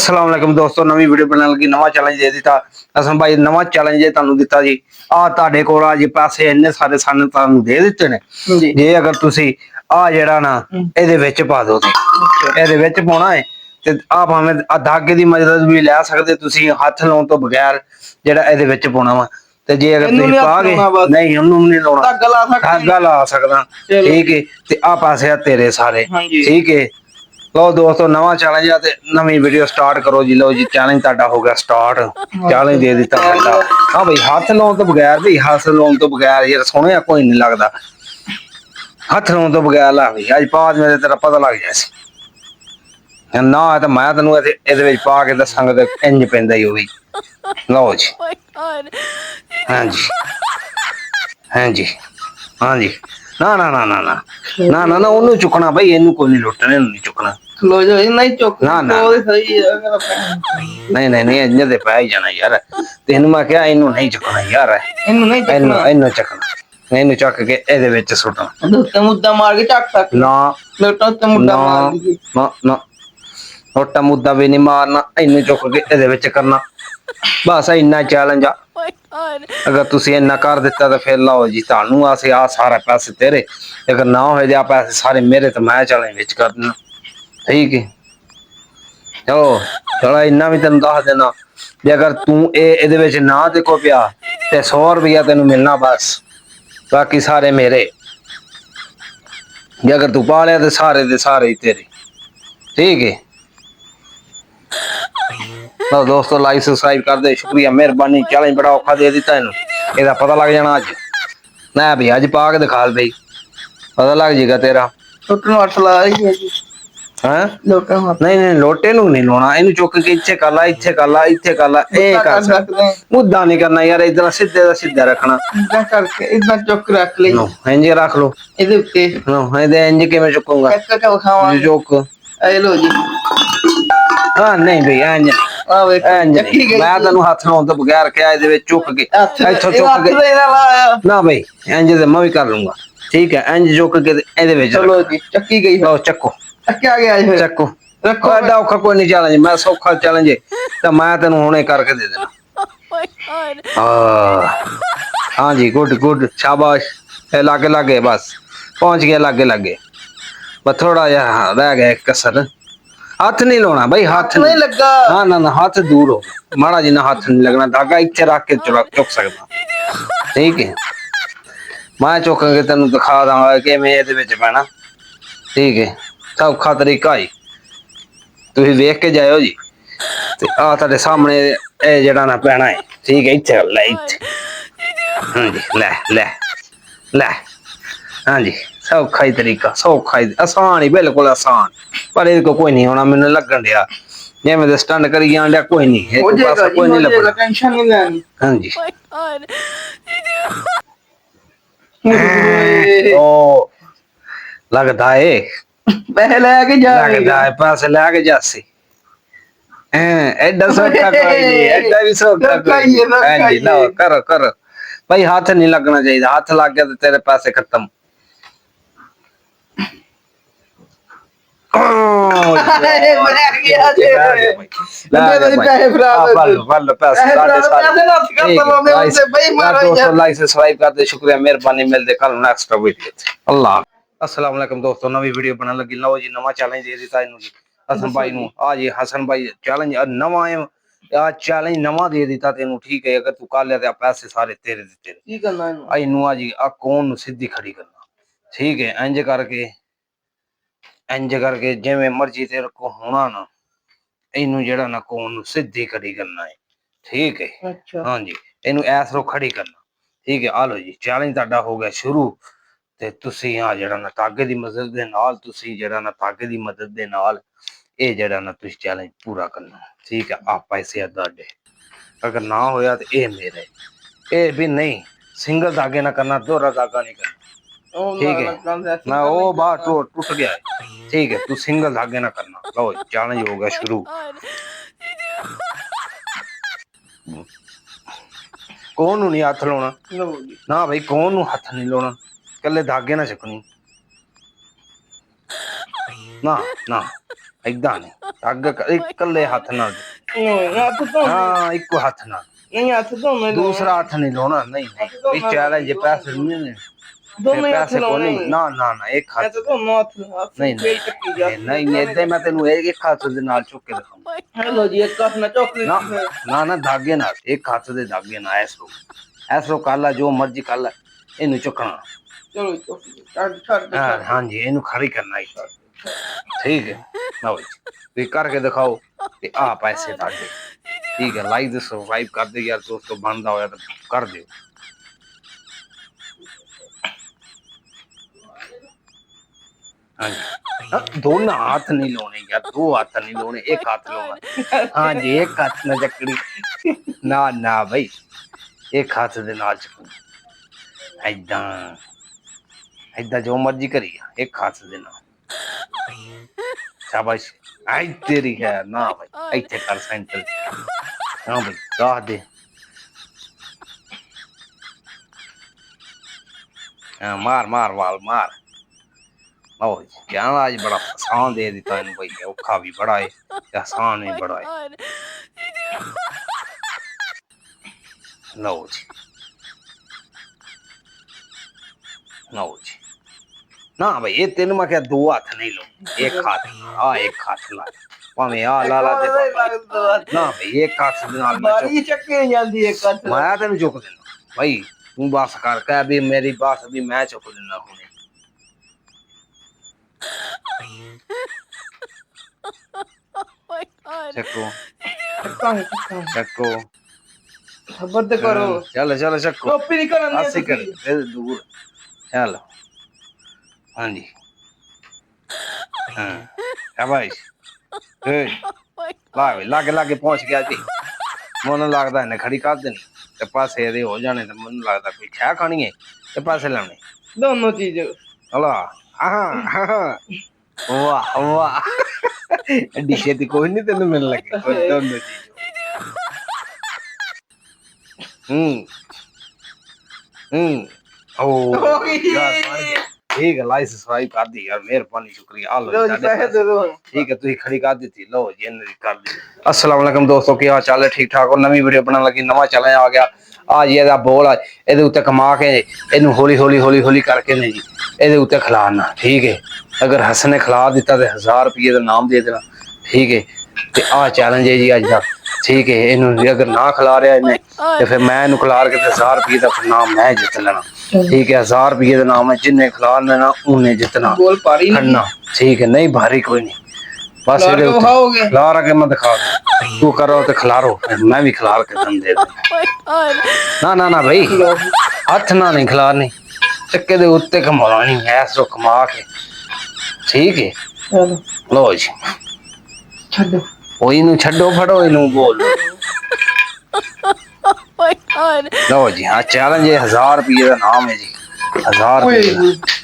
अस्सलाम वालेकुम दोस्तों, नवी वीडियो बनाने लगी नवा चैलेंज दे दिता। असम भाई नवा चैलेंज जे तुहानू दिता जी। आ तुहाडे कोल आ जी पैसे इन्ने सारे सानू तुहानू दे दिते ने जे अगर तुसी आ जेड़ा ना इहदे विच पा दो ते इहदे विच पाउणा है ते आ भावें धागे दी मदद भी लै सकदे तुसी हत्थ लाउण तो बगैर जेड़ा इहदे विच पाउणा वा ते जे अगर तुसी पा गए नहीं ओनू नहीं लाउणा धागा ला सकदा ठीक है ते आ पैसे आ तेरे सारे ठीक है। लो दोस्तों नवा चैलेंज है नवी वीडियो स्टार्ट करो जी। लो जी चैलेंज तुहाडा हो गया स्टार्ट। चैलेंज दे दिता बंदा। हाँ भाई हाथ लाने तो बगैर भाई हाथ लाने तो बगैर यार सोहणिया कोई नहीं लगता। हाथ लाने तो बगैर ला भाई अज बाद मेरे तेरा पता लग जाए ना तो मैं तेन ए पा के दसांगा तो इंज पैंदा ही भी। लो जी हाँ जी हाँ जी हाँ जी ना ना ना ना ना ना ना ना ओनू चुकना भाई इनू कोई नहीं लुटना इनू नहीं चुकना ना ना नहीं नहीं नहीं इन्ने ते पै ही जाना यार तेन मैं क्या इनू नहीं चुकना यार इनू चकना इनू चक के एदे विच सुटना मुद्दा मार के चक सकते ना मुद्दा मार ना ना लोटा मुद्दा भी नहीं मारना इनू चुक के एदे विच करना बस इन्ना चैलेंज आ। अगर तुसी इन्ना कर दिता तो फिर लाओ जी तुहानू अस आ सारे पैसे तेरे अगर ना होए आ पैसे सारे मेरे तो मैं चैलेंज विच कर देना ठीक है। चलो चलो इन्ना भी तेन दस देना जे अगर तू एदे विच ना ते को पिया ते 100 रुपया तेन मिलना बस बाकी सारे मेरे जे अगर तू पा लिया तो सारे दे सारे ही तेरे ठीक है। तो दोस्तों लाइक सब्सक्राइब कर दे शुक्रिया मेहरबानी। चैलेंज बड़ा औखा दे दिता इनू एदा पता लग जाना अज ना भाई अज पा के दिखा भाई पता लग जाएगा तेरा नहीं नहीं लोटे नू नहीं लाना इनू चुक के इत्थे कर ला इत्थे कर ला इत्थे कर ला ए कर मुद्दा नहीं करना यार इधर सीधे दा सीधा रखना चुक रख ले इंज रख लो इंज किवें चुकूंगा चुक लो जी हाँ नहीं भाई इंज मैं तेन हथ लाने तो बगैर क्या चुक के इथों चुक के ना भाई इंज ते मैं भी कर लूंगा ठीक है इंज चुक के चक्की गई लो चक्को चक्को एडा औखा कोई नहीं चैलेंज मैं सौखा चैलेंज तो मैं तेन हुणे करके दे देना। हाँ जी गुड गुड शाबाश लागे लागे बस पहुंच गया लागे लागे बस थोड़ा जहा रह गया कसर हाथ नहीं लाना भाई हाथ नहीं लगा ना ना ना हाथ दूर हो माड़ा जिन्ना हाथ नहीं लगना धागा इत्थे रख के चुक सकदा ठीक है। मैं चुक के तेन दिखा दांगा कि मैं इहदे विच पैना ठीक है सौखा तरीका ही तुसीं वेख के जाओ जी ते आ तुहाडे सामने ए जेड़ा ना पैना है ठीक है इत्थे लै इत्थे हाँ जी लै लै लै हाँ जी सौखा ही तरीका सौखा ही आसान ही बिल्कुल आसान पर इहदे कोई नहीं होना मैनूं लगन दिया जिवें दे स्टंट करी जान दिया कोई नहीं एक पासा कोई नहीं लभना टेंशन नहीं लैनी हाँ जी ओ लगदा है पैसे लैके जाएगा पैसे लैके जासी एडा सौखा कोई नहीं एडा भी सौखा कोई नहीं हाँ जी लो करो करो भाई हाथ नहीं लगना चाहिए हाथ लग गया तो तेरे पैसे खत्म। शुक्रिया मेहरबानी मिलते कल नेक्स्ट वीडियो अल्लाह। अस्सलाम वालेकुम दोस्तों नवी वीडियो बना लगी लो जी नवा चैलेंज दे दिता इनू जी हसन भाई नू आ जी हसन भाई चैलेंज नवा है चैलेंज नवा दे दिता तेनू ठीक है। अगर तू कर लिया पैसे सारे तेरे दे तेरे की करना इनू आ जी आ कौन सीधी खड़ी करना ठीक है इंज करके जिवें मर्जी तेरे को होना ना इनू जेड़ा ना कौन सीधी खड़ी करना है ठीक है। अच्छा हाँ जी इनू ऐस रो खड़ी करना ठीक है। आ लो जी चैलेंज तुहाडा हो गया शुरू ते तुसी आ जेड़ा ना धागे दी मदद दे नाल तुसी जेड़ा ना धागे दी मदद दे नाल ए जेड़ा ना तुसी चैलेंज पूरा करना ठीक है। आ पैसे आ तुहाडे अगर ना होया तो ए मेरे ए भी नहीं सिंगल धागे ना करना दोहरा धागा नहीं करना ठीक है। मैं वो बाहर टूट गया है ठीक है तू सिंगल धागे ना करना। लो चैलेंज हो गया शुरू कौन नहीं हाथ लाना ना भाई कौन हाथ नहीं लाना कले धागे ना चकनी ना ना ਏਦਾਂ ਨਹੀਂ ਅੱਗ ਇਕੱਲੇ ਹੱਥ ਨਾਲ ਹਾਂ ਇੱਕੋ ਹੱਥ ਨਾਲ ਨਹੀਂ ਹੱਥ ਦੋਵੇਂ ਦੂਸਰਾ ਹੱਥ ਨਹੀਂ ਲਾਉਣਾ ਨਹੀਂ ਨਹੀਂ ਇਹ ਚੈਲੰਜ ਪੈਸੇ ਨਹੀਂ ਨੇ ਦੋਵੇਂ ਹੱਥ ਪੈਸੇ ਲਾਉਣੇ ਕੋਈ ਨਾ ਨਾ ਨਾ ਇੱਕ ਹੱਥ ਦੋਨੋਂ ਹੱਥ ਨਹੀਂ ਨਹੀਂ ਏਦਾਂ ਮੈਂ ਤੈਨੂੰ ਇੱਕ ਹੱਥ ਦੇ ਨਾਲ ਚੁੱਕ ਕੇ ਦਿਖਾਉਂਗਾ ਹੈਲੋ ਜੀ ਇੱਕ ਹੱਥ ਨਾਲ ਚੁੱਕ ਨਾ ਨਾ ਨਾ ਧਾਗੇ ਨਾਲ ਇੱਕ ਹੱਥ ਦੇ ਧਾਗੇ ਨਾਲ ਐਸੋ ਕਾਲਾ ਜੋ ਮਰਜ਼ੀ ਕਾਲਾ ਇਹਨੂੰ ਚੁੱਕਣਾ ਚਲੋ ਚੁੱਕ ਹਾਂਜੀ ਇਹਨੂੰ ਖੜੀ ਕਰਨਾ ਹੀ ਠੀਕ ਹੈ ਲਓ ਜੀ ਤੁਸੀਂ ਕਰਕੇ ਦਿਖਾਓ ਤੇ ਆ ਪੈਸੇ ਤੁਹਾਡੇ ਠੀਕ ਹੈ ਲਾਈਕ ਤੇ ਸਬਸਕ੍ਰਾਈਬ ਕਰ ਦਿਓ ਯਾਰ ਦੋਸਤੋ ਬਣਦਾ ਹੋਇਆ ਤਾਂ ਕਰ ਦਿਓ ਹਾਂਜੀ ਦੋਨੋਂ ਹੱਥ ਨਹੀਂ ਲਾਉਣੇ ਯਾਰ ਦੋ ਹੱਥ ਨਹੀਂ ਲਾਉਣੇ ਇੱਕ ਹੱਥ ਲਾਉਣਾ ਹਾਂਜੀ ਇੱਕ ਹੱਥ ਨਾਲ ਚੱਕੜੀ ਨਾ ਨਾ ਭਾਈ ਇੱਕ ਹੱਥ ਦੇ ਨਾਲ ਚੱਕਣੀ ਏਦਾਂ ਜੋ ਮਰਜ਼ੀ ਕਰੀ ਇੱਕ ਹੱਥ ਦੇ ਨਾਲ ਸ਼ਾਬਾਸ਼ ਆਈ ਤੇਰੀ ਹੈ ਨਾ ਭਾਈ ਇੱਥੇ ਕਰ ਸੈਂਟਰ ਹਾਂ ਭਾਈ ਰਾਹ ਦੇ ਮਾਰ ਮਾਰ ਵਾਲ ਮਾਰ ਲਓ ਜੀ ਜਾਨ ਅੱਜ ਬੜਾ ਆਸਾਨ ਦੇ ਦਿੱਤਾ ਇਹਨੂੰ ਭਾਈ ਔਖਾ ਵੀ ਬੜਾ ਹੈ ਤੇ ਆਸਾਨ ਵੀ ਬੜਾ ਹੈ ਲਓ ਜੀ ਲਓ ਜੀ ਨਾ ਭਾਈ ਇਹ ਤੈਨੂੰ ਮੈਂ ਕਿਹਾ ਦੋ ਹੱਥ ਨਹੀਂ ਲਾਉ ਇੱਕ ਹੱਥ ਆ ਇੱਕ ਹੱਥ ਲਾ ਭਾਵੇਂ ਆ ਲਾ ਲਾ ਤੇ ਨਾ ਭਾਈ ਇੱਕ ਹੱਥ ਦੇ ਨਾਲ ਬਾਰੀ ਚੱਕੇ ਜਾਂਦੀ ਇੱਕ ਹੱਥ ਮੈਂ ਤੈਨੂੰ ਚੁੱਕ ਦੇਣਾ ਭਾਈ ਤੂੰ ਬਸ ਕਰ ਕਹਿ ਵੀ ਮੇਰੀ ਬਸ ਵੀ ਮੈਂ ਚੁੱਕ ਦਿੰਦਾ ਹੁਣੇ ਚੱਕੋ ਚੱਕੋ ਖਬਰ ਤੇ ਕਰੋ ਚੱਲ ਚੱਲ ਚੱਕੋ ਕਾਪੀ ਨਹੀਂ ਕਰਨ ਅਸੀਂ ਕਰ ਦੂਰ ਚੱਲ ਹਾਂਜੀ ਹਾਂ ਸ਼ਾਬਾਸ਼ ਏ ਲਾਗੇ ਲਾਗੇ ਪਹੁੰਚ ਗਿਆ ਜੀ ਮੈਨੂੰ ਲੱਗਦਾ ਇਹਨੇ ਖੜੀ ਕਰ ਦੇਣੀ ਤੇ ਪਾਸੇ ਇਹਦੇ ਹੋ ਜਾਣੇ ਤੇ ਮੈਨੂੰ ਲੱਗਦਾ ਕੋਈ ਖਾ ਖਾਣੀ ਹੈ ਤੇ ਪਾਸੇ ਲਾਉਣੇ ਦੋਨੋਂ ਚੀਜ਼ ਹਲਾ ਆਹਾਂ ਵਾਹ ਵਾਹ ਡਿਸ਼ੇ ਤੇ ਕੋਈ ਨਹੀਂ ਤੈਨੂੰ ਮਿਲਣ ਲੱਗੇ ਦੋਨੋਂ ਚੀਜ਼ ਓ ਠੀਕ ਹੈ ਲਾਈਕ ਸਬਸਕ੍ਰਾਈਬ ਕਰ ਦੀ ਯਾਰ ਮਿਹਰਬਾਨੀ ਸ਼ੁਕਰੀਆ ਆ ਲੋ ਠੀਕ ਹੈ ਤੁਸੀਂ ਖੜੀ ਕਰ ਦਿੱਤੀ ਲੋ ਜੀ ਇਹਨੇ ਕਰ ਦਿੱਤੀ अस्सलाम वालेकुम दोस्तों ਕੀ ਹਾਲ ਚਾਲ ਹੈ ਠੀਕ ਠਾਕ ਹੋ ਨਵੀਂ ਵੀਡੀਓ ਬਣਾਉਣ ਲੱਗੀ ਨਵਾਂ ਚੈਨਲ ਆ ਗਿਆ ਆ ਜੀ ਇਹਦਾ ਬੋਲ ਆ ਇਹਦੇ ਉੱਤੇ ਕਮਾ ਕੇ ਇਹਨੂੰ ਹੌਲੀ ਹੌਲੀ ਹੌਲੀ ਹੌਲੀ ਕਰਕੇ ਨੇ ਜੀ ਇਹਦੇ ਉੱਤੇ ਖਿਲਾਣਾ ਠੀਕ ਹੈ ਅਗਰ ਹਸਨ ਨੇ ਖਿਲਾ ਦਿੱਤਾ ਤੇ 1000 ਰੁਪਏ ਦਾ ਨਾਮ ਦੇ ਦੇਣਾ ਠੀਕ ਹੈ ਤੇ ਆ ਚੈਲੰਜ ਹੈ ਜੀ ਅੱਜ ਦਾ ਠੀਕ ਹੈ ਇਹਨੂੰ ਅਗਰ ਨਾ ਖਿਲਾ ਰਿਹਾ ਇਹਨੇ ਤੇ ਫਿਰ ਮੈਂ ਇਹਨੂੰ ਖਿਲਾ ਕੇ ਤੇ 1000 ਰੁਪਏ ਦਾ ਨਾਮ ਮੈਂ ਜਿੱਤ ਲੈਣਾ ठीक है 1000 रुपये का नाम है जिन्हें खिलाना ना उन्हें जितना खड़ना ठीक है नहीं भारी कोई नहीं बस खिला के मैं दिखा तू करो तो खिलारो मैं भी खिला के तुम दे ना ना ना भाई हथ ना नहीं खिलानी चक्के दे उत्ते कमानी ऐसो कमा के ठीक है लो जी छड्डो छड्डो फड़ो इनू बोल लो जी हाँ चैलेंज 1000 रुपये का नाम है जी 1000 रुपये